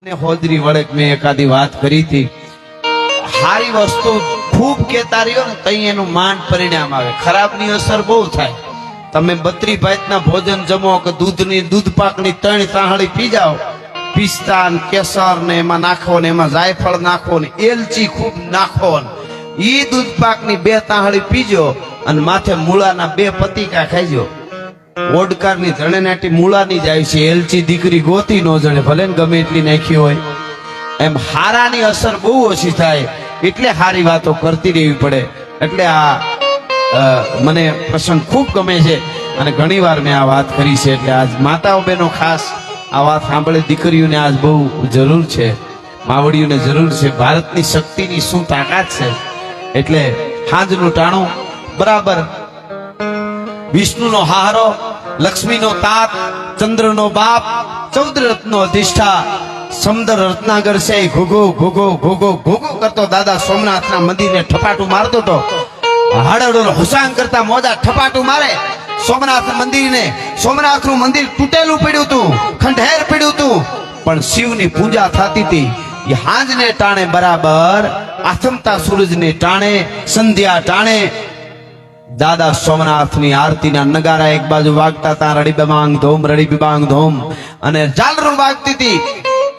ने होदरी वड़े में एकादी बात करी थी। हारी वस्तु खूब केता रह्यो ने तई एनु मान परिणाम आवे। खराब नी असर बहुत थाय। तमे 32 भातना भोजन जमो के दूधनी दूध पाकनी 3 ताहड़ी पी जाओ, पिस्ता ने केसर ने एमा नाखो ने एमा जायफळ नाखो ने एलची खूब नाखो ने ई दूध पाकनी 2 ताहड़ी पीजो अने माथे मूळाना 2 पतीका खाईजो। ओडकारनी ધણેનાટી મૂળાની જાય છે, એલચી દીકરી ગોતી નો જણે ભલે ગમે એટલી નાખી હોય। એમ હારાની અસર બહુ ઓછી થાય, એટલે હારી વાતો કરતી રહેવી પડે। એટલે આ મને પ્રસંગ ખૂબ ગમે છે અને ઘણીવાર મેં આ વાત કરી છે। એટલે આજ માતાઓ બહેનો ખાસ આ વાત સાંભળે, દીકરીઓને આજ બહુ જરૂર છે, માવડીઓને જરૂર છે। ભારતની શક્તિની શું તાકાત છે। એટલે હાંજનું ટાણું બરાબર विष्णु नो हारो, लक्ष्मी नो तात, चंद्र नो बाप, 14 रत्नो अधिष्ठा, समुद्र रत्नागर से घुघो घुघो घुघो घुघो करतो दादा सोमनाथ ना मंदिर ने ठपाटू मारतो तो हाड़ो हुसांग करता मोजा ठपाटू मारे। सोमनाथ मंदिर ने सोमनाथ नु मंदिर तूटेलू पड्યું હતું, खंडेर पड्યું હતું, पण शिव ની पूजा थाती थी। ये हांज ने टाणे बराबर आथमता सूरज ने टाणे संध्या टाणे दादा सोमनाथ नी आरती ना नगारा एक बाजू वागता था, रड़ी बिबांग धोम अने झालरू वागती थी।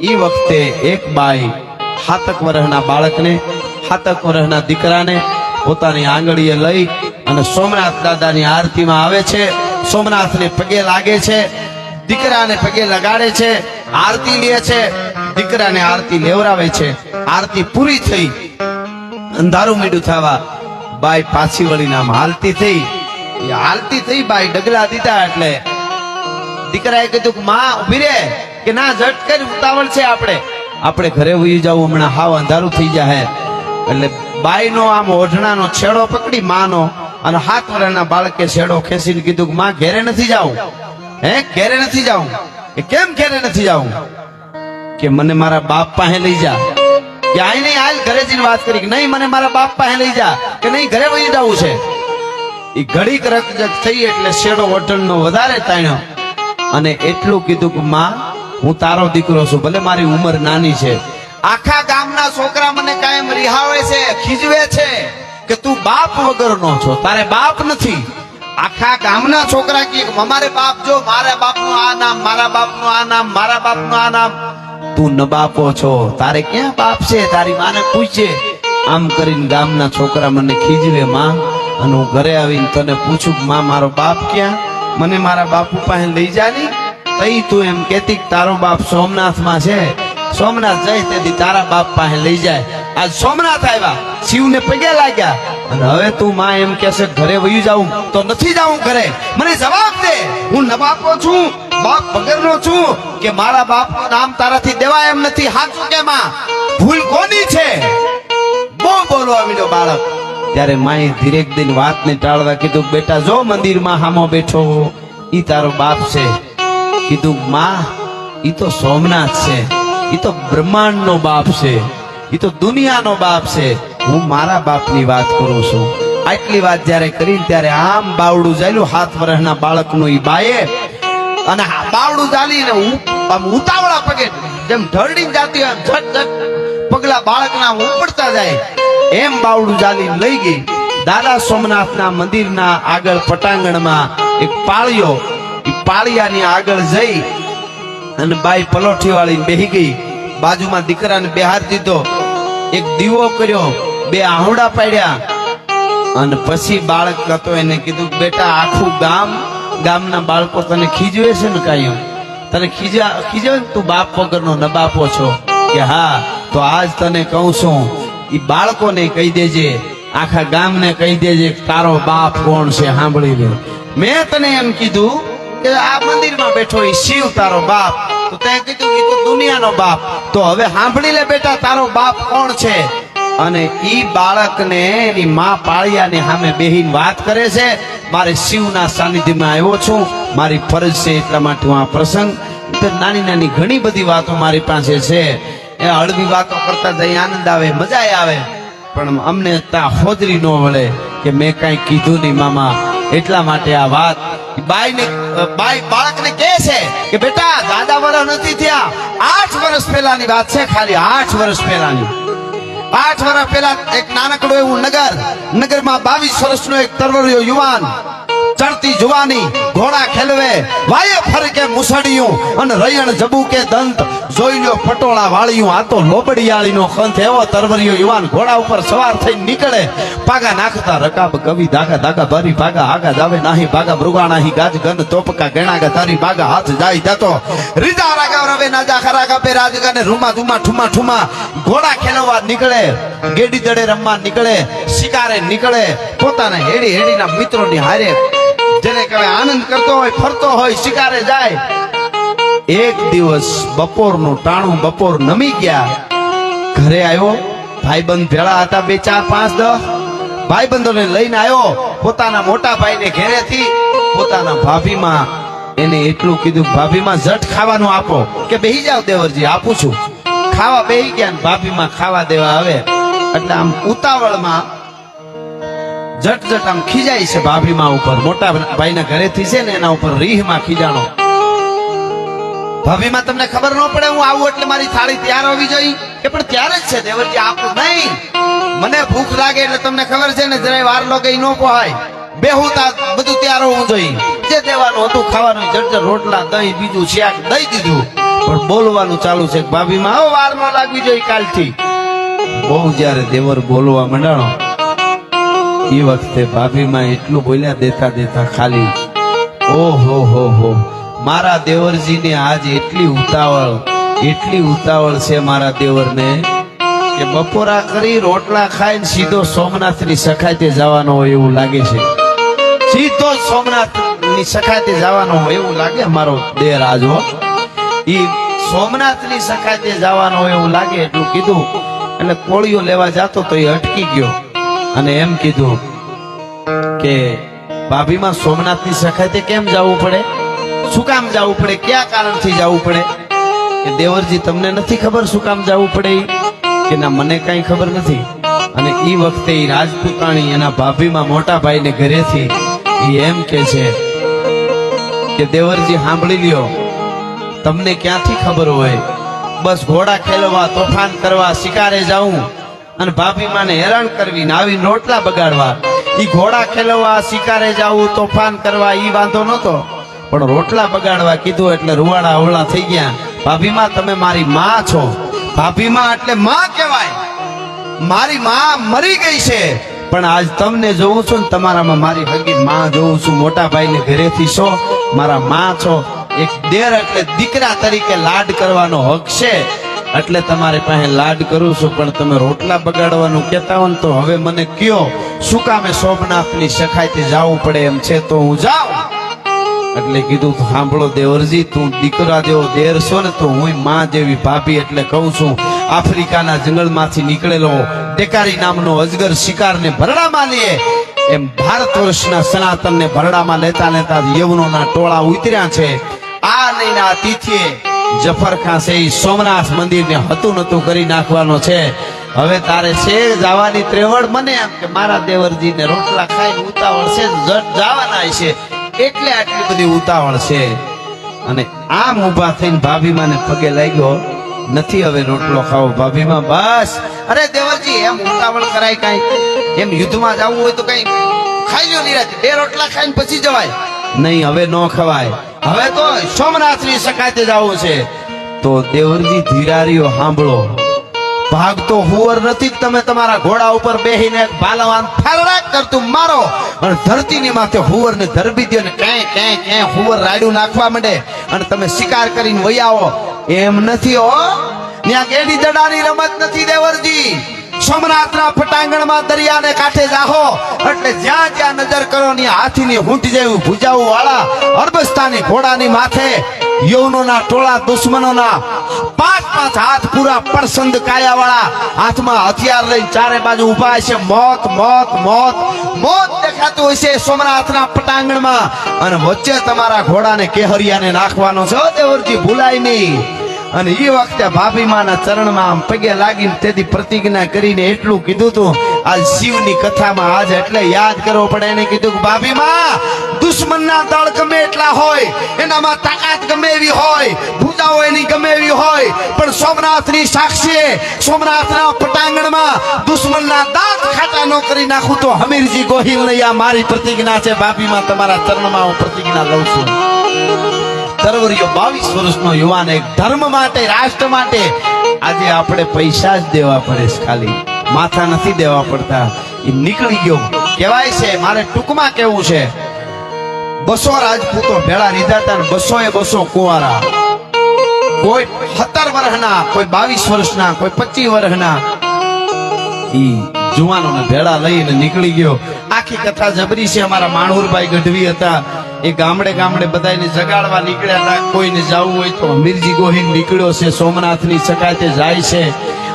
ई वखते एक बाई 7 वर्षना बाळकने 7 वर्षना दीकराने पोतानी आंगळीए लई अने सोमनाथ दादा नी आरती में आवे छे। सोमनाथ ने पगे लागे छे, दीकराने पगे लगाड़े छे, आरती ले छे, दीकराने आरती लेवरावे छे। आरती पूरी थई, अंधारू मीडू थवा बाई पाછી વળીને આમ હાલતી થઈ બાઈ ડગલા દીધા એટલે દીકરાએ કીધું કે માં ઊભી રે, કે ના ઝટ કરી ઉતાવળ છે, આપણે ઘરે વહી જાવ, હમણાં હાવ અંધારું થઈ જાય। એટલે બાઈનો આમ ઓઢણાનો છેડો પકડી માનો અને 7 વર્ષના બાળકે છેડો ખેંચીને કીધું કે માં ઘરે નથી જાવું। ઘરે નથી જાવું? કે કેમ ઘરે નથી જાવું? કે મને મારા બાપ પાસે લઈ જા। કે આઈ નહીં હાલ ઘરે જઈને વાત કરી, કે નહીં મને મારા બાપ પાસે લઈ જા, કે નહીં ઘરે વહી જવું છે। એ ઘડીક રકજક થઈ એટલે શેડો વટણનો વધારે તાણ્યો અને એટલું કીધું કે માં હું તારો દીકરો છું, ભલે મારી ઉંમર નાની છે। આખા ગામના છોકરા મને કાયમ રિહાવે છે, ખીજવે છે કે તું બાપ વગરનો છો, તારે બાપ નથી। આખા ગામના છોકરા કહે કે અમારે બાપ જો, મારા બાપનું આ નામ, મારા બાપનું આ નામ, મારા બાપનું આ નામ, તું નબાપો છો, તારે ક્યાં બાપ છે, તારી માને પૂછે। આમ કરીને ગામના છોકરા મને ખીજવે માં, અને હું ઘરે આવીને તને પૂછું કે માં મારો બાપ ક્યાં, મને મારા બાપુ પાસે લઈ જાની। તઈ તું એમ કહેતી કે તારો બાપ સોમનાથમાં છે, સોમનાથ જાય તેથી તારા બાપ પાસે લઈ જાય। આજ સોમનાથ આવ્યા, શિવને પગે લાગ્યા, અને હવે તું માં એમ કહેશે ઘરે વયું જાઉં તો નથી જાઉં ઘરે, મને જવાબ દે, હું નબાપો છું, બાપ વગરનો છું, કે મારા બાપનું નામ તારાથી દેવાય એમ નથી। સાચું કે માં ભૂલ કોની છે? બહુ બોલવા માંડ્યો બાળક। ત્યારે માએ ધીરેક દિન વાતને ટાળવા કીધું બેટા જો મંદિરમાં હામો બેઠો ઈ તારો બાપ છે। કીધું માં ઈ તો સોમનાથ છે, ઈ તો બ્રહ્માંડનો બાપ છે, ઈ તો દુનિયાનો બાપ છે, હું મારા બાપની વાત કરું છું। આટલી વાત જ્યારે કરીને ત્યારે આમ બાવડું ચાલ્યું 7 વર્ષના બાળકનું ઈ બાએ, અને બાવડું ચાલીને ઉતાવળા પગે જેમ ઢળડીને જાતી હોય ઝટ ઝટ પગલા બાળકના ઉપડતા જાય એમ બાવડું ચાલીને લઈ ગઈ। દાદા સોમનાથના મંદિરના આગળ પટાંગણમાં એક પાળિયો, એ પાળિયાની આગળ જઈ અને બાઈ પલોઠી વાળીને બેહી ગઈ, બાજુમાં દીકરાને બેહાર દીધો, એક દીવો કર્યો, 2 આહુડા પાડ્યા, અને પછી બાળક હતો એને કીધું બેટા આખું ગામના બાળકો તને ખીજવે છે ને, કાયમ તને ખીજવે ને, તું બાપ વગરનો નબાપો છો। કે હા તો આજ તને કહું છું, ઈ બાળકોને કહી દેજે, આખા ગામને કહી દેજે તારો બાપ કોણ છે, સાંભળી લે। મેં તને એમ કીધું કે આ મંદિરમાં બેઠો ઈ શિવ તારો બાપ, તો તે કીધું કે તું દુનિયાનો બાપ, તો હવે સાંભળી લે બેટા તારો બાપ કોણ છે। અને ઈ બાળકને એની માં પાળિયાની સામે બેહીને વાત કરે છે, મારે શિવના સાનિધ્યમાં આવ્યો છું, મારી ફરજ છે, એટલા માટે હું આ પ્રસંગ, નાની નાની ઘણી બધી વાતો મારી પાસે છે, એ હળવી વાતો કરતા જઈ આનંદ આવે, મજા આવે, પણ અમને ત્યાં હોજરી ન વળે કે મેં કઈ કીધું નહીં મામા, એટલા માટે આ વાત બાઈ બાળકને કહે છે કે બેટા દાદા વર્ષ નથી થયા, 8 વર્ષ પહેલાની વાત છે, ખાલી 8 વર્ષ પહેલાની. 8 વર્ષ પહેલા એક નાનકડું એવું નગરમાં 22 વર્ષનો એક તરવરિયો યુવાન, ચડતી જુવાની, ઘોડા ખેલવે, વાયે ફરકે મુસડિયું અને રયણ જબુકે દંત, જોઈ લ્યો પટોળા વાળિયું. આ તો લોબડિયાળીનો ખંત એવો તરવરિયો યુવાન ઘોડા ઉપર સવાર થઈને નીકળે, પાગા નાખતા રકાબ કવિ દાગા દાગા બારી ભાગા આગા જાવે નાહી ભાગા મૃગાણાહી ગાજ ગન તોપકા ગણાગા તારી ભાગા હાથ જાય જતો રીજા રાગા રવે નાજા ખરા કાપે રાજગાને રૂમા ધુમા ઠુમા ઠુમા. ઘોડા ખેલવા નીકળે, ગેડી દડે રમવા નીકળે, શિકારે નીકળે, પોતાના હેડીના મિત્રોની હારે જેને કહેવાય આનંદ કરતો હોય, ફરતો હોય, શિકારે જાય. એક દિવસ બપોરનું ટાણું, બપોર નમી ગયા, ઘરે આવ્યો. ભાઈબંધ ભેળા હતા 2 4 5 10 ભાઈબંધોને લઈને આવ્યો પોતાના મોટા ભાઈને ઘેરેથી. પોતાના ભાભીમાં એને એટલું કીધું, ભાભીમાં ઝટ ખાવાનું આપો. કે બેહી જાવ દેવરજી, આપું છું. ખાવા બેહી ગયા, ભાભીમાં ખાવા દેવા આવે એટલે આમ ઉતાવળમાં જટ આમ ખીજાય છે ભાભીમાં ઉપર. મોટા ભાઈના ઘરેથી છે ને એના ઉપર રીહમાં ખીજાણો. ભાભીમાં તમને ખબર ન પડે હું આવું એટલે મારી થાળી તૈયાર હોવી જોઈએ કે પણ ત્યારે જ છે દેવરજી આપું નહીં. મને ભૂખ લાગે એટલે તમને ખબર છે ને જરાય વાર લાગે ન પોહાય, બેહુતા બધું તૈયાર હોવું જોઈએ. જે દેવાનું હતું ખાવાનું જટ રોટલા દહીં બીજું શાક દઈ દીધું, પણ બોલવાનું ચાલુ છે ભાભીમાં હવે વાર ન લાગવી જોઈએ કાલથી. બહુ જયારે દેવર બોલવા માંડાણો એ વખતે ભાભીમાં એટલું બોલ્યા દેતા ખાલી ઓહો હો મારા દેવરજીને આજ એટલી ઉતાવળ છે મારા દેવરને કે બપોરા કરી રોટલા ખાઈને સીધો સોમનાથની સખાતે જવાનો હોય એવું લાગે છે. સીધો સોમનાથની સખાતે જવાનો હોય એવું લાગે મારો દેર આજો. ઈ સોમનાથની સખાતે જવાનો હોય એવું લાગે એટલું કીધું. એટલે કોળીઓ લેવા જતો તો એ અટકી ગયો અને એમ કીધું કે ભાભીમાં સોમનાથની સખાતે કેમ જવું પડે, શું કામ જવું પડે, કયા કારણથી જવું પડે? કે દેવરજી તમને નથી ખબર શું કામ જવું પડે? કે ના મને કઈ ખબર નથી. અને ઈ વખતે ઈ રાજપૂતાણી એના ભાભીમાં મોટા ભાઈને ઘરેથી ઈ એમ કે છે કે દેવરજી સાંભળી લ્યો, તમને ક્યાંથી ખબર હોય, બસ ઘોડા ખેલવા, તોફાન કરવા, શિકારે જાઉં અને ભાભીમાને હેરાન કરવી ને આવીને રોટલા બગાડવા. ઈ ઘોડા ખેલવા, શિકારે જાવું, તોફાન કરવા ઈ વાંધો નતો, પણ રોટલા બગાડવા કીધું એટલે રૂવાડા અવળા થઈ ગયા. ભાભીમાં તમે મારી માં છો, ભાભીમાં એટલે માં કહેવાય. મારી માં મરી ગઈ છે પણ આજ તમને જોઉં છું ને તમારામાં મારી હગી માં જોઉં છું. મોટા ભાઈને ઘરેથી છો, મારા માં છો. એક દેર એટલે દીકરા તરીકે લાડ કરવાનો હક છે એટલે તમારી પાસે લાડ કરું છું. પણ તમે રોટલા બગાડવાનું કહેતા હો ને તો હવે મને કયો શું કામે સોમનાથની સખાઈથી જવું પડે એમ છે તો હું જાઉં. એટલે કીધું સાંભળો દેવરજી, તું દીકરા જેવો દેર છો ને તો હું માં જેવી ભાભી. એટલે કહું છું આફ્રિકાના જંગલમાંથી નીકળેલો ટેકારી નામનો અજગર શિકારને ભરડામાં લે એમ ભારત વર્ષના સનાતનને ભરડામાં લેતા યવનોના ટોળા ઉતર્યા છે. આ નહીં આ તિથિએ જફર ખાન છે સોમનાથ મંદિરને હતું નતું કરી નાખવાનો છે. હવે તારે છે જવાની ત્રેવડ. મને એમ કે મારા દેવરજીને રોટલા ખાઈને ઉતાવળ છે, જટ જવાના છે એટલે આટલી બધી ઉતાવળ છે. અને આમ ઊભા થઈને ભાભીમાને પગે લાગ્યો, નથી હવે રોટલો ખાવો. ભાભીમાં બસ અરે દેવરજી એમ ઉતાવળ કરાય કાંઈ, એમ યુદ્ધમાં જવું હોય તો કઈ ખાઈ લ્યો નિરાતે, 2 રોટલા ખાઈને પછી જવાય નહીં, હવે ન ખવાય, હવે તો સોમનાથની સખાતે જવું છે. તો દેવરજી ધીરારીઓ સાંભળો, ભાગતો હુવર નથી. તમે તમારા ઘોડા ઉપર બેહીને બાલવાન ફરડાક કરતું મારો અને ધરતીની માથે હુવર ને ધરબી દો ને ક્યાંય હુવર રાડ્યું નાખવા માંડે અને તમે શિકાર કરીને વહી આવો. એમ નથી હો, ત્યાં ગેડી દડાની રમત નથી દેવરજી. સોમનાથના પટાંગણમાં દરિયાને કાંઠે જાહો એટલે જ્યાં જ્યાં નજર કરો ને હાથીની હૂંટ જેવું ભુજાવું વાળા અરબસ્તાની ઘોડાની માથે યવનોના ટોળા દુશ્મનોના 5 હાથ પૂરા પરસંદ કાયા વાળા હાથમાં હથિયાર લઈને ચારે બાજુ ઉભા છે. મોત મોત મોત મોત દેખાતું હોય છે સોમનાથના પટાંગણમાં. અને વચ્ચે તમારા ઘોડાને કેહરિયાને નાખવાનો છે દેવરજી, ભૂલાય નહીં. અને એ વખતે ભાભી માના ચરણમાં આમ પગે લાગીને તેથી પ્રતિજ્ઞા કરીને એટલું કીધું તું આજ શિવની કથામાં આજ એટલે યાદ કરવો પડે. એને કીધું કે ભાભી માં દુશ્મનના દળ ગમે એટલા હોય, એનામાં તાકાત ગમે એવી હોય, ભૂજાઓ એની ગમે એવી હોય, પણ સોમનાથની સાક્ષીએ સોમનાથના પટાંગણમાં દુશ્મનના દાંત ખાટા ન કરી નાખું તો હમીરજી ગોહિલ નહીં. આ મારી પ્રતિજ્ઞા છે ભાભી માં, તમારા ચરણમાં હું પ્રતિજ્ઞા લઉં છું. તરવરીયો 22 વર્ષનો યુવાન એક ધર્મ માટે, રાષ્ટ્ર માટે આજે આપણે પૈસા જ દેવા પડે છે, ખાલી માથા નથી દેવા પડતા. એ નીકળી ગયો. કહેવાય છે, મારે ટૂંકમાં કેવું છે, 200 રાજપૂતો ભેળા લીધા હતા ને 200 કુંવારા, કોઈ 17 વર્ષના, કોઈ 22 વર્ષના, કોઈ 25 વર્ષના, ઈ જુવાનોને ભેળા લઈને નીકળી ગયો. આખી કથા જબરી છે. અમારા માણુરભાઈ ગઢવી હતા, એ ગામડે ગામડે બધાને જગાડવા નીકળ્યા હતા. કોઈને જવું હોય તો હમીરજી ગોહિલ નીકળ્યો છે, સોમનાથની સકાતે જાય છે.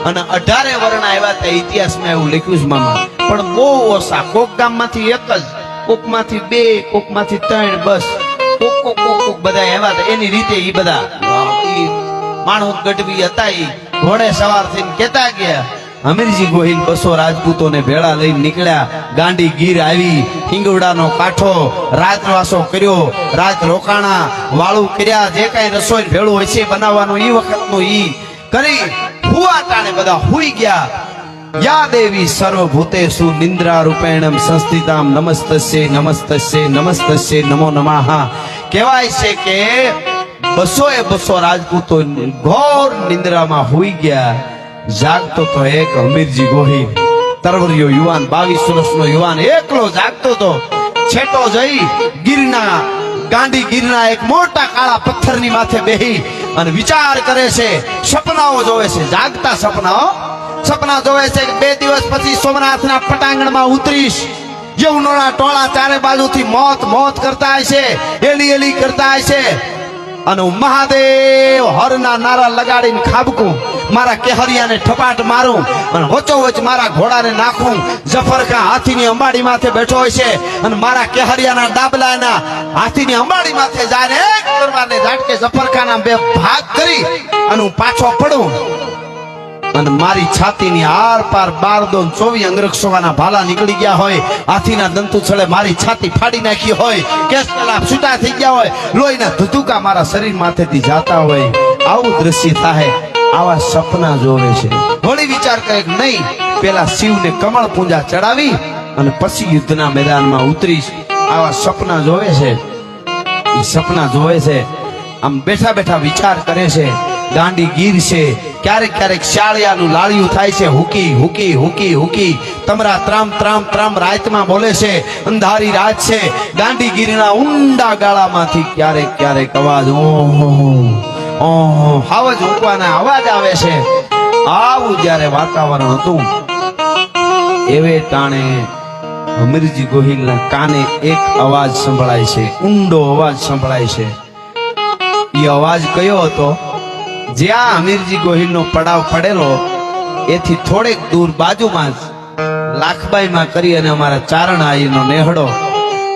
અને 18 વર્ષના આવ્યા હતા. ઇતિહાસમાં એવું લખ્યું છે મામા, પણ બહુ ઓછા. કોક ગામમાંથી એક જ, કોકમાંથી 2, કોકમાંથી 3, બસ કોક બધા આવ્યા હતા. એની રીતે ઈ બધા માણસ ગઢવી હતા, ઈ ઘોડે સવાર થઈને કેતા ગયા હમીરજી ગોહિલ 200 રાજપૂતોને ભેળા લઈને નીકળ્યા. ગાંડી ગીર આવી, હિંગવડાનો કાંઠો, રાતવાસો કર્યો, રાત રોકાણા, વાળું કર્યા, જે કઈ રસોઈ ભેળું હોય છે બનાવવાનું ઈ વખતનું ઈ કરી હુવા ટાણે બધા હુઈ ગયા. યા દેવી સર્વભૂતેષુ નિંદ્રા રૂપેણમ સંસ્થિતામ નમસ્તસ્ય નમસ્તસ્ય નમસ્તસ્ય નમો નમઃ. કહેવાય છે કે 200 રાજપૂતો ઘોર નિંદ્રામાં હુઈ ગયા. જાગતો તો એક હમીરજી ગોહિલ, તરવરીયો યુવાન, 22 વર્ષનો યુવાન એકલો જાગતો તો. છેટો જઈ ગીરના, ગાંડી ગીરના એક મોટા કાળા પથ્થરની માથે બેહી અને વિચાર કરે છે, સપનાઓ જોવે છે, જાગતા સપના જોવે છે કે 2 દિવસ પછી સોમનાથના પટાંગણમાં ઉતરીશ. યવનોના ટોળા ચારે બાજુથી મોત કરતા હશે, એલી કરતા હશે, અને હું મહાદેવ હરના નારા લગાડીને ખાબકું, મારા કેહરિયાને ઠપાટ મારું અને વચ્ચોવચ મારા ઘોડાને નાખું. જફરખા હાથીની અંબાડી માથે બેઠો હોય છે અને મારા કેહરિયાના ડાબલાના હાથીની અંબાડી માથે જાય ને એક તરવારને ઝાટકે જફરખાના 2 ભાગ કરી અને હું પાછો પડું અને મારી છાતીની આર પાર 12 24 અંગરક્ષોના ભાલા નીકળી ગયા હોય, હાથીના દંતુ છળે મારી છાતી ફાડી નાખી હોય, કેસ પેલા છૂટા થઈ ગયા હોય, લોહીના ધુધુકા મારા શરીર માથેથી જાતા હોય. આવું દ્રશ્ય થાય. આવા સપના જોવે છે. વળી વિચાર કરે કે નહીં, પેલા શિવને કમળ પૂજા ચડાવી અને પછી યુદ્ધના મેદાનમાં ઉતરીશ. આવા સપના જોવે છે. એ સપના જોવે છે. આમ બેઠા બેઠા વિચાર કરે છે. ગાંડી ગીર છે, ક્યારેક શાળિયાનું લાળિયું થાય છે, હુકી તમરા ત્રામ રાતમાં બોલે છે. અંધારી રાત છે. ગાંડી ગીરના ઊંડા ગાળામાંથી ક્યારેક અવાજ ઓહો હાવજ ઉકવાના અવાજ આવે છે. આવું જ્યારે વાતાવરણ હતું, એવે ટાણે હમીરજી ગોહિલના કાને એક અવાજ સંભળાય છે, ઊંડો અવાજ સંભળાય છે. એ અવાજ કયો હતો? જ્યાં હમીરજી ગોહિલનો પડાવ પડેલો એથી થોડેક દૂર બાજુમાં જ લાખબાઈમાં કરી અને અમારા ચારણ આઈનો નેહડો,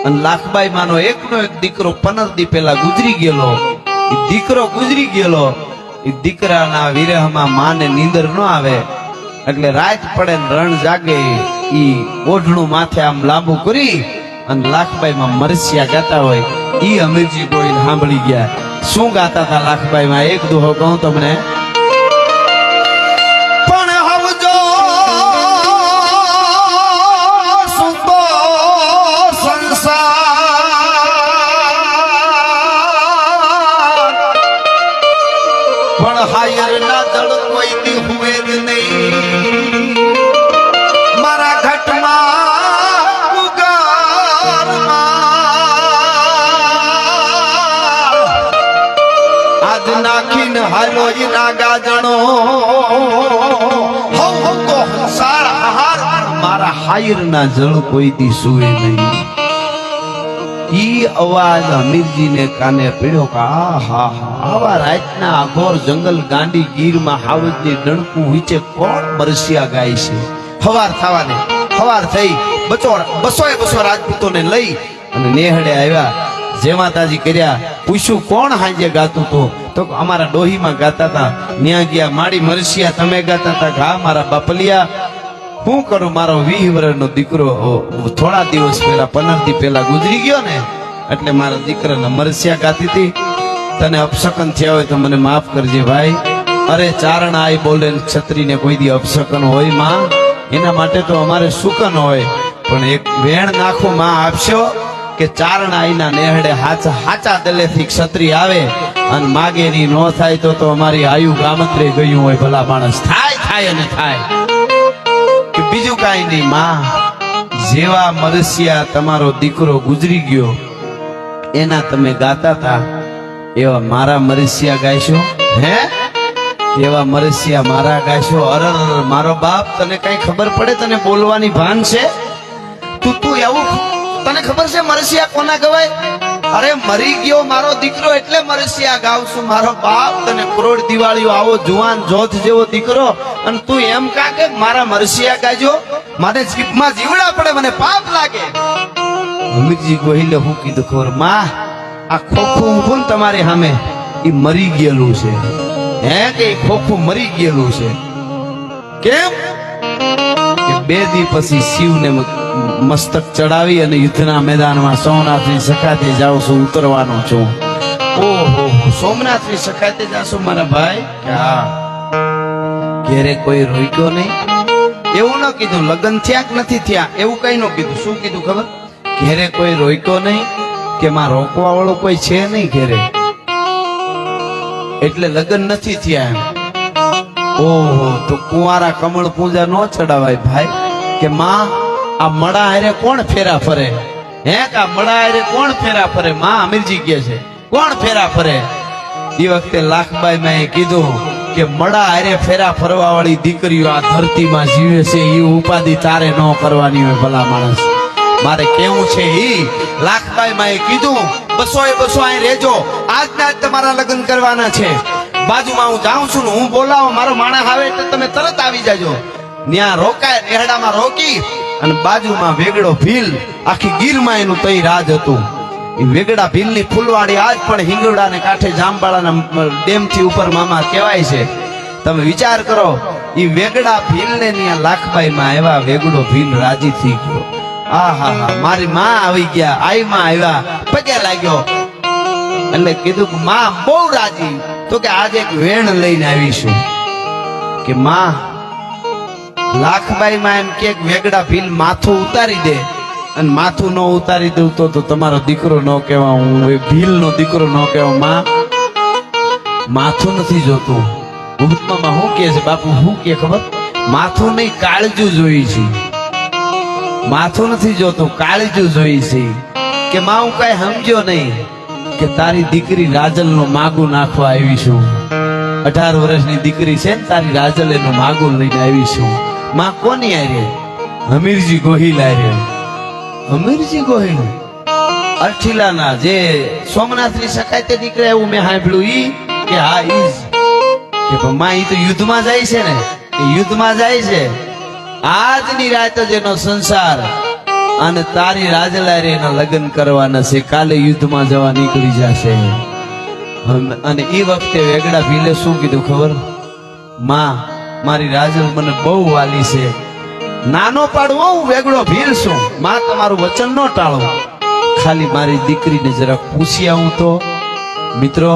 અને લાખબાઈમાંનો એકનો એક દીકરો 15 દી પહેલા ગુજરી ગયેલો. એ દીકરો ગુજરી ગયેલો, એ દીકરાના વિરહમાં માને નીંદર ન આવે એટલે રાત પડે ને રણ જાગે, ઈ ઓઢણું માથે આમ લાંબુ કરી અને લાખબાઈમાં મરસિયા ગાતા હોય. ઈ હમીરજી ગોહિલ સાંભળી ગયા. શું ગાતા હતા લાખબાઈમાં? એક દોહો કહું તમને. પણ હવજો સુતો સંસાર, પણ હાયર ના દળ કોઈ દી હુએ જ નહીં. મારા ઘટમાં આજ નાખીને હાલો ઈ નાગા જણો હવ તો હંસાર હાર, મારા હાયર ના જળ કોઈ દી સુવે નહીં. ઈ અવાજ હમીરજીને કાને પડ્યો કે આહા, આવા રાતના અઘોર જંગલ ગાંડી ગીરમાં હાવજની ડણકું વિચે કોણ બરસિયા ગાય છે. હવાર થઈ 200 રાજપૂતોને લઈ અને નેહડે આવ્યા. જય માતાજી કર્યા. પૂછ્યું કોણ હાજે ગાતું તો અમારા ડોહીમાં ગાતા હતા. ન્યા ગયા માડી મરસિયા તમે ગાતા હતા. ઘા મારા બાપલિયા હું કરું, મારો 20 વર્ષનો દીકરો થોડા દિવસ પહેલા 15 દી પહેલા ગુજરી ગયો ને, એટલે મારા દીકરાના મરસિયા ગાતી હતી. તને અપશકન થયા હોય તો મને માફ કરજે ભાઈ. અરે ચારણ આઈ બોલે ક્ષત્રિયને કોઈ દી અપશકન હોય માં, એના માટે તો અમારે સુકન હોય. પણ એક વેણ નાખો માં આપશો કે ચારણ આઈના નેહડે હાચા દલેથી ક્ષત્રિય આવે અને માગેરી નો થાય તો અમારી આયુ ગામત્રે ગયું હોય. ભલા માણસ થાય અને થાય કે બીજું કાંઈ નહીં. માં જેવા મરસિયા તમારો દીકરો ગુજરી ગયો એના તમે ગાતા હતા, એવા મારા મરસિયા ગાયશો હે? એવા મરસિયા મારા ગાયશો? અરર મારો બાપ, તને કઈ ખબર પડે? તને બોલવાની ભાન છે? તું એવું તને ખબર છે મરસિયા કોના ગવાય? અરે મરી ગયો મારો દીકરો એટલે મરસિયા ગાવશું મારો બાપ. તને કરોડ દિવાળીઓ આવો જુવાન જોધ જેવો દીકરો અને તું એમ કા કે મારા મરસિયા ગાજો? મારે જીભમાં જીવડા પડે, મને પાપ લાગે. અમીરજી ગોહિલે હું કીધું ખબર? માં આ ખોખું ઊભું તમારી સામે એ મરી ગયેલું છે હે? કે ખોખું મરી ગયેલું છે? કેમ કે 2 દી પછી શિવને મસ્તક ચડાવી અને યુદ્ધના મેદાનમાં સોમનાથની સખાતે જાઉં છું, ઉતરવાનો છું. ઓહો, સોમનાથની સખાતે જાશો મારા ભાઈ? હા. ઘેરે કોઈ રોક્યો નહીં? એવું ન કીધું લગ્ન થયા કે નથી થયા, એવું કઈ ન કીધું. શું કીધું ખબર? ઘેરે કોઈ રોક્યો નહીં કે માં રોકવા વાળો કોઈ છે નહીં ઘેરે, એટલે લગ્ન નથી થયા એમ. ઓહો, તો કુંવારા કમળ પૂજા નો ચડાવાય ભાઈ. કે માં આ મડા હારે કોણ ફેરા ફરે હે? કા મડા હારે કોણ ફેરા ફરે? માં અમીરજી કહે છે કોણ ફેરા ફરે? એ વખતે લાખબાઈ મેં કીધું કે મડા હારે ફેરા ફરવા વાળી દીકરીઓ આ ધરતીમાં જીવે છે, એ ઉપાધિ તારે ન કરવાની હોય. ભલા માણસ, મારે કેવું છે ઈ લાખબાઈ માએ કીધું 200 અહીં રહેજો, આજના જ તમારા લગ્ન કરવાના છે. બાજુમાં હું જાઉં છું ને હું બોલાવો, મારો માણસ આવે એટલે તમે તરત આવી જાજો. ત્યાં રોકાય, નેહડામાં રોકી અને બાજુમાં વેગડો ભીલ, આખી ગીરમાં એનું તઈ રાજ હતું. એ વેગડા ભીલની ફૂલવાડી આજ પણ હિંગોડાને કાંઠે જામબાળાના ડેમથી ઉપર મામા કહેવાય છે. તમે વિચાર કરો, એ વેગડા ભીલને ત્યાં લાખબાઈમાં આવ્યા, વેગડો ભીલ રાજી થઈ ગયો. આહા, મારી માં આવી ગયા, આઈ માં આવ્યા, પગે લાગ્યો. એટલે કીધું કે માં બહુ રાજી, તો કે આજે એક વેણ લઈને આવીશું. કે માં લાખબાઈ માં એમ કે વેગડા ભીલ માથું ઉતારી દે, અને માથું ન ઉતારી દઉં તો તમારો દીકરો ન કહેવા, હું ભીલ નો દીકરો ન કહેવા. માં માથું નથી જોતું. ભૂતમાં શું કે છે બાપુ? શું કે ખબર? માથું નહીં, કાળજું જોઈ છે. માથું નથી જોતું, કાળજું જોઈ છે. કે માં હું કઈ સમજ્યો નહીં કે તારી દીકરી રાજલ નું માગું નાખવા આવી છું. 18 વર્ષની દીકરી છે ને તારી રાજલ એનું માગું લઈને આવી છું. માં કોની આરે? અમીરજી ગોહિલ આરે. અમીરજી ગોહિલ અઠીલાના જે સોમનાથની સખાતે નીકળ્યા એવું મેં સાંભળ્યું. ઈ કે હા ઈ કે માં ઈ તો યુદ્ધમાં જાય છે ને, એ યુદ્ધમાં જાય છે. આજની રાત જ એનો સંસાર અને તારી રાજલારે એના લગ્ન કરવાના છે. કાલે યુદ્ધમાં જવા નીકળી જશે. અને એ વખતે વેગડા ભીલે શું કીધું ખબર? માં મારી રાજલ મને બહુ વાલી છે, નાનો પાડવો હું વેગડો ભીલ છું. માં તમારું વચન ન ટાળો, ખાલી મારી દીકરીને જરાક પૂછી આવું તો. મિત્રો,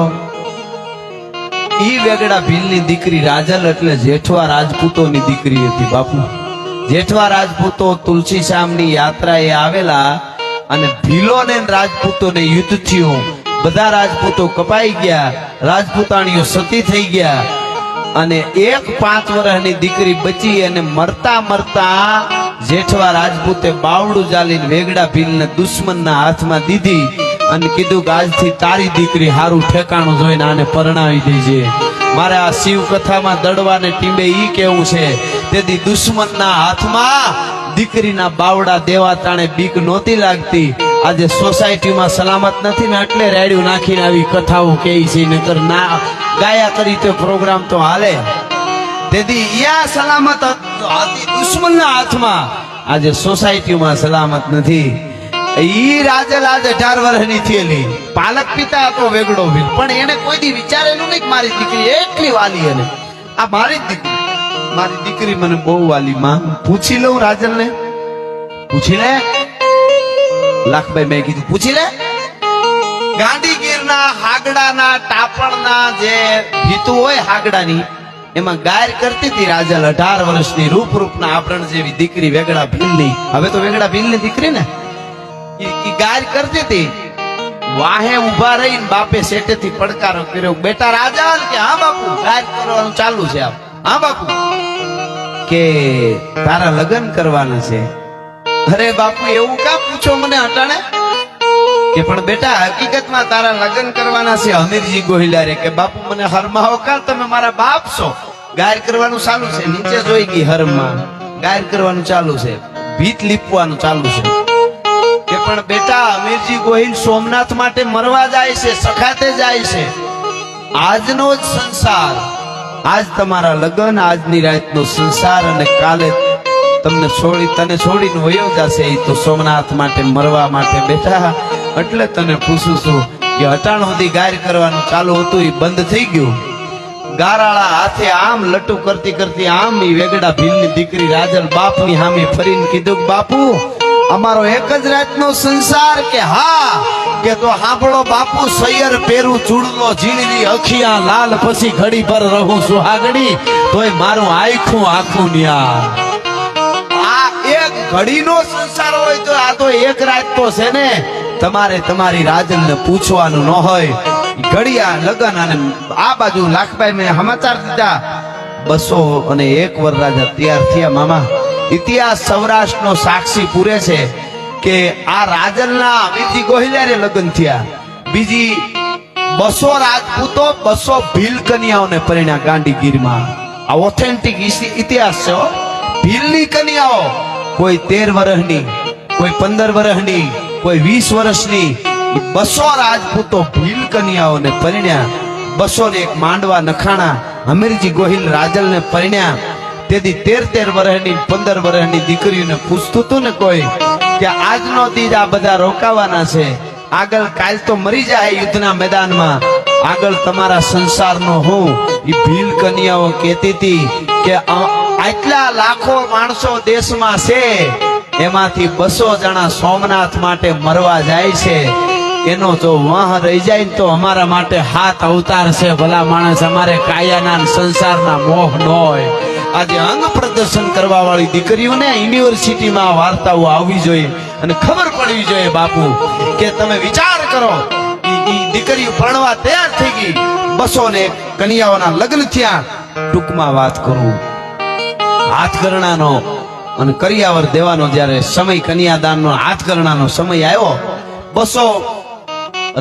ઈ વેગડા ભીલની દીકરી રાજલ એટલે જેઠવા રાજપૂતોની દીકરી હતી બાપુ. જેઠવા રાજપૂતો તુલસી શ્યામની યાત્રાએ આવેલા અને ભીલોને રાજપૂતોને યુદ્ધ થયું. બધા રાજપૂતો કપાઈ ગયા, રાજપૂતાણીઓ સતી થઈ ગયા અને એક 5 વર્ષની દીકરી બચી. અને મરતા મરતા જેઠવા રાજપૂતે બાવડું ચાલીને વેગડા ભીલને દુશ્મનના હાથમાં દીધી અને કીધું કે આજથી તારી દીકરી હારું ઠેકાણું જોઈને આને પરણાવી દેજે. મારે આ શિવ કથામાં દડવાને ટીંબે ઈ કેવું છે, તેથી દુશ્મનના હાથમાં દીકરીના બાવડા દેવા તાણે બીક નહોતી લાગતી. આજે સોસાયટીમાં સલામત નથી ને એટલે રેડિયો નાખીને આવી કથાઓ કહે છે, નકર ના ગાયા કરી તો પ્રોગ્રામ તો હાલે. તેથી યા સલામત હતી દુશ્મનના હાથમાં, આજે સોસાયટીમાં સલામત નથી. ઈ રાજલ આજ 18 વર્ષની થયેલી, પાલક પિતા હતો વેગડો ભીલ, પણ એને કોઈ દી વિચારેલું નહીં કે મારી દીકરી એટલી વાલી. અને આ મારી જ દીકરી, મારી દીકરી મને બહુ વાલી. માં પૂછી લઉં રાજલ ને, પૂછી લે. લાખભાઈ મેં કીધું પૂછી લે. ગાંધીગીરના હાગડાના ટાપણના જે ભીતું હોય હાગડાની, એમાં ગાયર કરતી હતી રાજલ 18 વર્ષની, રૂપના આભરણ જેવી દીકરી વેગડા ભીલની. હવે તો વેગડા ભીલની દીકરી ને, ઈ ગાયર કરતી હતી. વાહે ઉભા રહીને બાપે શેઠેથી પડકારો કર્યો, બેટા રાજલ, કે હા બાપુ ગાયર કરવાનું ચાલુ છે. હા બાપુ, કે તારા લગ્ન કરવાના છે. અરે બાપુ એવું કા પૂછો મને અટાણે? કે પણ બેટા હકીકતમાં તારા લગ્ન કરવાના છે અમીરજી ગોહિલારે. કે બાપુ મને હરમાવો કા, તમે મારા બાપ છો. ગાયર કરવાનું ચાલુ છે. નીચે જોઈ ગઈ હરમાં, ગાયર કરવાનું ચાલુ છે, ભીત લીપવાનું ચાલુ છે. કે પણ બેટા અમીરજી ગોહિલ સોમનાથ માટે મરવા જાય છે, સખાતે જાય છે. આજનો જ સંસાર, આજ તમારા લગ્ન, આજની રાતનો સંસાર, અને કાલે તમને તને છોડીને વયો જશે. એ તો સોમનાથ માટે મરવા માટે બેઠા. એટલે તને પૂછું છું કે 18 સુધી ગાયર કરવાનું ચાલુ હતું, એ બંધ થઈ ગયું. ગારાળા હાથે આમ લટુ કરતી કરતી આમ ઈ વેગડા ભીલની દીકરી રાજલ બાપની સામે ફરીને કીધું, બાપુ અમારો એક જ રાતનો સંસાર. કે હા. કે તો સાંભળો બાપુ, સૈયર પેરું ચૂડલો ઝીણની અખિયા લાલ, પછી ઘડી પર રહું સુહાગડી, તોય મારું આખું ન્યા. આ એક ઘડીનો સંસાર હોય તો આ તો એક રાત તો છે ને. તમારે તમારી રાજલને પૂછવાનું ન હોય. ઘડિયા લગન, અને આ બાજુ લાખભાઈ મેં સમાચાર દીધા 201 વરરાજા તૈયાર થયા. મામા ઇતિહાસ સૌરાષ્ટ્રનો સાક્ષી પૂરે છે કે આ રાજલના અમીરજી ગોહિલારે લગ્ન થયા. બીજી 200 રાજપૂતો 200 ભીલ કન્યાઓને પરિણ્યા ગાંધીગીરમાં. આ ઓથેન્ટિક ઇતિહાસ છે. ભીલની કન્યાઓ કોઈ 13 વર્ષની, કોઈ 15 વર્ષની, કોઈ 20 વર્ષની, 200 રાજપૂતો ભીલ કન્યાઓને પરિણ્યા. 201 માંડવા નખાણા અમીરજી ગોહિલ રાજલને પરિણ્યા. તેથી 13 વર્ષની 15 વર્ષની દીકરીઓને પૂછતું હતું ને કોઈ કે આજનો દી આ બધા રોકાવાના છે, આગળ કાલ તો મરી જાય યુદ્ધના મેદાનમાં, આગળ તમારા સંસારનો હું. એ ભીલ કન્યાઓ કહેતી હતી કે આટલા લાખો માણસો દેશમાં છે, એમાંથી 200 જણા સોમનાથ માટે મરવા જાય છે. એનો જો વાહ રહી જાય તો અમારા માટે 7 અવતાર છે. ભલા માણસ, અમારે કાયાના સંસારના મોહ ન હોય. આજે અંગ પ્રદર્શન કરવા વાળી દીકરીઓને યુનિવર્સિટીમાં વાર્તાઓ આવવી જોઈએ અને ખબર પડવી જોઈએ બાપુ, કે તમે વિચાર કરો, ઈ દીકરીઓ પરણવા તૈયાર થઈ ગઈ, 201 કન્યાઓના લગ્ન થયા. ટૂંકમાં વાત કરું, હાથકરણાનો અને કરિયાવર દેવાનો જ્યારે સમય, કન્યાદાનનો હાથકરણાનો સમય આવ્યો, 200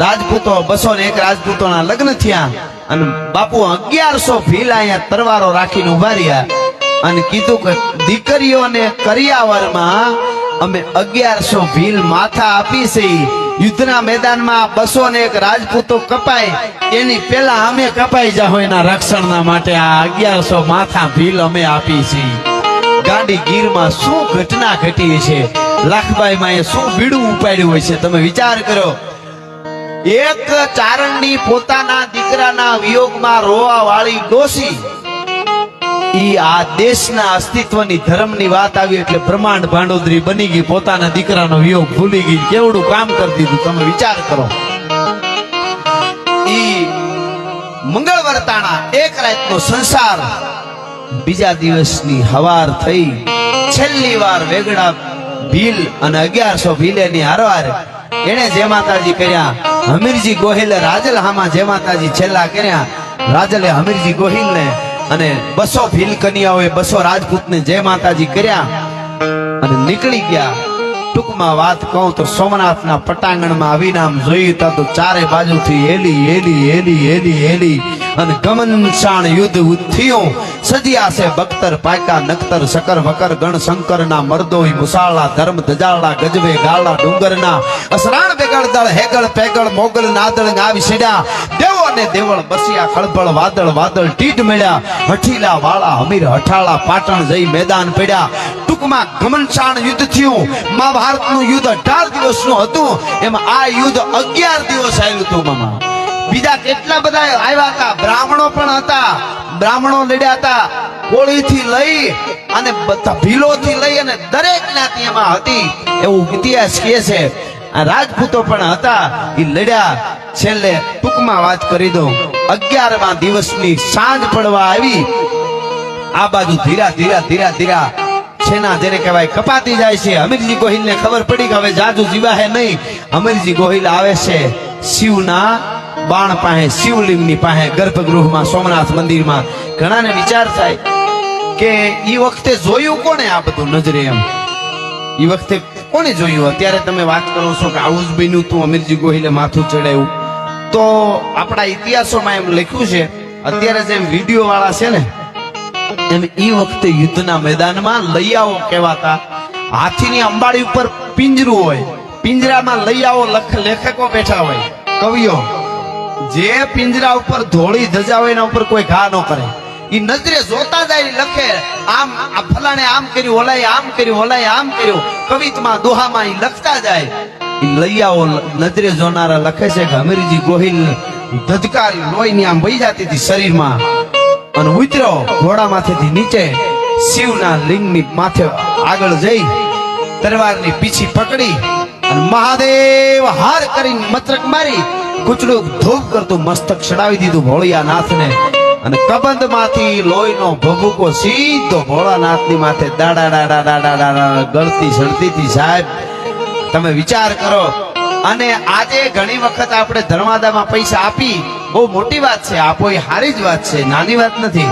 રાજપૂતો 201 રાજપૂતોના લગ્ન થયા. અને બાપુ 1100 ભીલ અહીંયા તરવારો રાખીને ઉભા રહ્યા અને કીધું કે દીકરીઓને કરિયાવરમાં અમે 1100 ભીલ માથા આપી છે. યુદ્ધના મેદાનમાં 201 રાજપૂતો કપાય એની પેલા અમે કપાઈ જાઓ એના રક્ષણના માટે આ 1100 માથા ભીલ અમે આપી છે. ગાંધીગીરમાં શું ઘટના ઘટી છે, લાખબાઈમાં એ શું બીડું ઉપાડ્યું હોય છે, તમે વિચાર કરો. એક ચારણની પોતાના દીકરાના વિયોગમાં રોવા વાળી ડોસી, ઈ આ દેશના અસ્તિત્વની ધર્મની વાત આવી એટલે બ્રહ્માંડ ભાંડોદરી બની ગઈ, પોતાના દીકરાનો વિયોગ ભૂલી ગઈ. કેવડું કામ કરી દીધું, તમે વિચાર કરો. ઈ મંગળવરતાના એક રાતનો સંસાર. બીજા દિવસની હવાર થઈ, છેલ્લી વાર વેગડા ભીલ અને 1100 ભીલેની હારવાર એને જય માતાજી કર્યા. હમીરજી ગોહિલે રાજલ હામાં જય માતાજી છેલ્લા કર્યા. રાજલે હમીરજી ગોહિલને અને 200 ભીલ કન્યાઓએ 200 રાજપૂતને જય માતાજી કર્યા અને નીકળી ગયા. ટૂંકમાં વાત કહું તો સોમનાથના પટાંગણમાં આવીને આમ જોયું તો ચારે બાજુથી એલી એલી એલી એલી એલી અને ગમનશાણ યુદ્ધ થયું. સજ્યા છે બખ્તર પાકા નખતર શકર વકર ગણ શંકરના મર્દોઈ મુસાળા ધર્મ ધજાળા ગજવે ગાળા ડુંગરના અસરાણ બેગળ દળ હેગળ પેગળ મોગલ નાદળ આવી સીડ્યા. દેવો ને દેવળ બસિયા ખળબળ વાદળ વાદળ ટીટ મળ્યા. હઠીલા વાળા હમીર હઠાળા પાટણ જઈ મેદાન પડ્યા. ટૂંકમાં ઘમંસાણ યુદ્ધ થયું. મહાભારતનું યુદ્ધ 18 દિવસનું હતું, એમાં આ યુદ્ધ 11 દિવસ આવેલું હતું. મામા બીજા કેટલા બધા આવ્યા હતા, બ્રાહ્મણો પણ હતા, બ્રાહ્મણો લડ્યા હતા, કોળીથી લઈ અને બધા ભીલોથી લઈ અને દરેક જ્ઞાતિ એમાં હતી એવું ઇતિહાસ કહે છે. આ રાજપૂતો પણ હતા, એ લડ્યા. છેલ્લે ટૂંકમાં વાત કરી દઉં, 11મા દિવસની સાંજ પડવા આવી. આ બાજુ ધીરા ધીરા ધીરા ધીરા સેના જેને કહેવાય કપાતી જાય છે. અમીરજી ગોહિલને ખબર પડી કે હવે જાજુ જીવાહે નહીં. અમીરજી ગોહિલ આવે છે શિવના બાણ પાસે, શિવલિંગની પાસે, ગર્ભગૃહમાં, સોમનાથ મંદિરમાં. ઘણાને વિચાર થાય કે ઈ વખતે જોયું કોને આ બધું નજરે? એમ ઈ વખતે કોને જોયું? અત્યારે તમે વાત કરો છો કે આવું જ બન્યું તું, અમીરજી ગોહિલે માથું ચડાવ્યું. તો આપણા ઇતિહાસોમાં એમ લખ્યું છે, અત્યારે જેમ વિડીયો વાળા છે ને એમ ઈ વખતે યુદ્ધના મેદાનમાં લૈયાઓ કહેવાતા. હાથીની અંબાડી ઉપર પિંજરું હોય, પિંજરામાં લૈયાઓ લેખકો બેઠા હોય, કવિઓ. જે પિંજરા ઉપર ધોળી ધજા હોય એના ઉપર કોઈ ઘા ન કરે. ઈ નજરે જોતા જાય લખે, આમ આ ફલાણે આમ કર્યું, ઓલાએ આમ કર્યું, ઓલાએ આમ કર્યું. કવિતામાં દોહામાં ઈ લખતા જાય. ઈ લૈયાઓ નજરે જોનારા લખે છે કે અમીરજી ગોહિલ ધધકારી લોહીની આમ વહી જતી હતી શરીરમાં અને ઉતર્યો ઘોડામાંથી નીચે, શિવના લિંગની માથે આગળ જઈ તરવારની પીછી પકડી અને મહાદેવ હાર કરીને મતરક મારી કૂચડું ધૂપ કરતું મસ્તક ચડાવી દીધું ભોળિયાનાથને. અને કબંધમાંથી લોહીનો ભભૂકો સીધો ભોળાનાથની માથે દાડા દાડા દાડા દાડા ગળતી સડતી હતી. સાહેબ તમે વિચાર કરો. અને આજે ઘણી વખત આપણે ધર્માદામાં પૈસા આપી, બહુ મોટી વાત છે, આપો એ સારી જ વાત છે, નાની વાત નથી.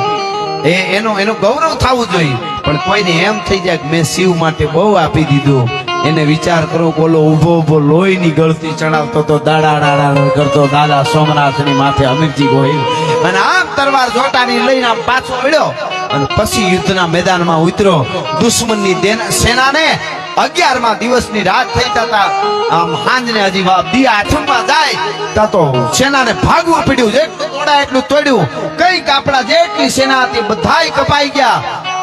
એનું ગૌરવ થવું જોઈએ. પણ કોઈને એમ થઈ જાય કે મેં શિવ માટે બહુ આપી દીધું, એને વિચાર કરો બોલો ઉભો ઉભો લોહીની ગળતી ચડાવતો તો દાડા દાડા કરતો દાદા સોમનાથની માથે અમીરજી ગોહિલ. અને આમ તરવાર જોટાની લઈને આમ પાછો વળ્યો અને પછી યુદ્ધના મેદાનમાં ઉતર્યો. દુશ્મનની સેનાને 11મા દિવસની રાત થઈ જતા આમ હાંજને હજી દી આઠમમાં જાય તા તો સેનાને ભાગવું પડ્યું. જેટલું તોડાય એટલું તોડ્યું. કઈક આપણા જેટલી સેના હતી બધાય કપાઈ ગયા.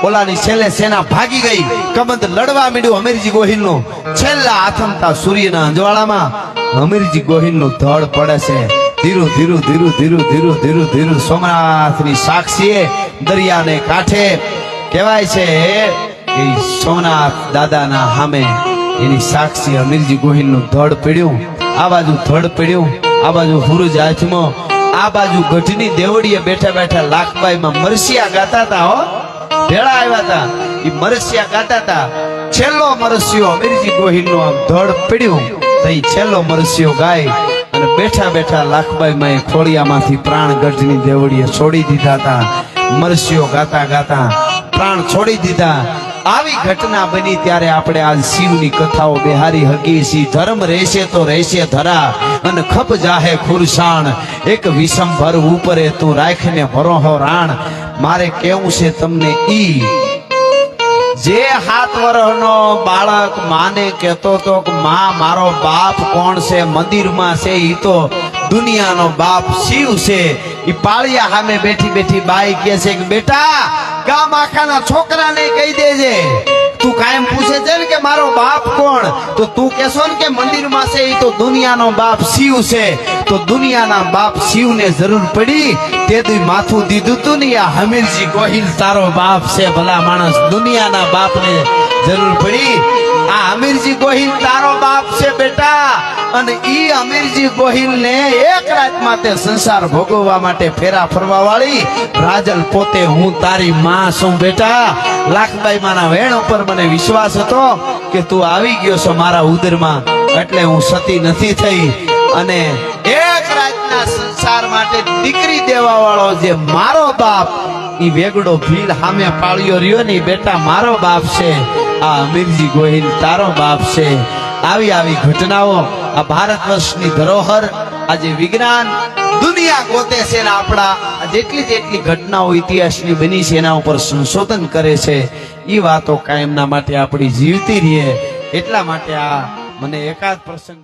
ઓલાની છેલ્લે સેના ભાગી ગઈ. કબંધ લડવા માંડ્યું અમીરજી ગોહિલનું. છેલ્લા આથમતા સૂર્યના અંજવાળામાં અમીરજી ગોહિલનું ધડ પડે છે. ધીરું ધીરું ધીરું ધીરું ધીરું ધીરું ધીરું સોમનાથની સાક્ષીએ દરિયાને કાંઠે કહેવાય છે એ સોમનાથ દાદાના સામે એની સાક્ષી અમીરજી ગોહિલનું ધડ પડ્યું. આ બાજુ ધડ પડ્યું, આ બાજુ હુરજ હાથમાં, આ બાજુ ગઢની દેવડીએ બેઠા બેઠા લાખબાઈમાં મરસિયા ગાતા હતા. હો ભેળા આવ્યા હતા, એ મરસિયા ગાતા હતા. છેલ્લો મરસિયો અમીરજી ગોહિલનો આમ ધડ પડ્યું તો એ છેલ્લો મરસિયો ગાય અને બેઠા બેઠા લાખબાઈમાં એ ખોડિયામાંથી પ્રાણ ગઢની દેવડીએ છોડી દીધા હતા. મરસિયો ગાતા ગાતા પ્રાણ છોડી દીધા. આવી ઘટના બની ત્યારે આપણે આજ શિવની કથાઓ બેહારી હકી છી. ધર્મ રહેશે તો રહેશે ધરા અને ખપ જાહે ખુરસાણ. એક વિષમભર ઉપરે તું રાખને ભરોહો રાણ. મારે કેવું છે તમને ઈ જે 7 વર્ષનો બાળક માને કહેતો તો કે માં મારો બાપ કોણ છે? મંદિરમાં છે ઈ તો દુનિયાનો બાપ શિવ છે. ઈ પાળિયા સામે બેઠી બેઠી બાઈ કહે છે કે બેટા ગામ આખાના છોકરાને કહી દેજે. તું કાયમ પૂછે છે ને કે મારો બાપ કોણ, તો તું કહેશો ને કે મંદિરમાં છે ઈ તો દુનિયાનો બાપ શિવ છે. તો દુનિયાના બાપ શિવને જરૂર પડી તે માથું દીધું તું ને આ અમીરજી ગોહિલ તારો બાપ છે. ભલા માણસ, દુનિયાના બાપને જરૂર પડી. આ અમીરજી ગોહિલ તારો બાપ છે બેટા. અને ઈ અમીરજી ગોહિલ ને એક રાત માટે સંસાર ભોગવવા માટે ફેરા ફરવા વાળી રાજલ પોતે હું તારી માં છું બેટા. લાખબાઈ માના વેણ ઉપર મને વિશ્વાસ હતો કે તું આવી ગયો છો મારા ઉદરમાં, એટલે હું સતી નથી થઈ. અને એક રાતના સંસાર માટે દીકરી દેવા વાળો જે મારો બાપ ઈ વેગડો ભીલ સામે પાળ્યો રહ્યો ને બેટા મારો બાપ છે. આ અમીરજી ગોહિલ તારો બાપ છે. આવી આવી ઘટનાઓ આ ભારત વર્ષની ધરોહર આજે વિજ્ઞાન દુનિયા ગોતે છે ને આપણા જેટલી જેટલી ઘટનાઓ ઇતિહાસની બની છે એના ઉપર સંશોધન કરે છે. એ વાતો કાયમના માટે આપણી જીવતી રહે એટલા માટે આ મને એકાદ પ્રસંગ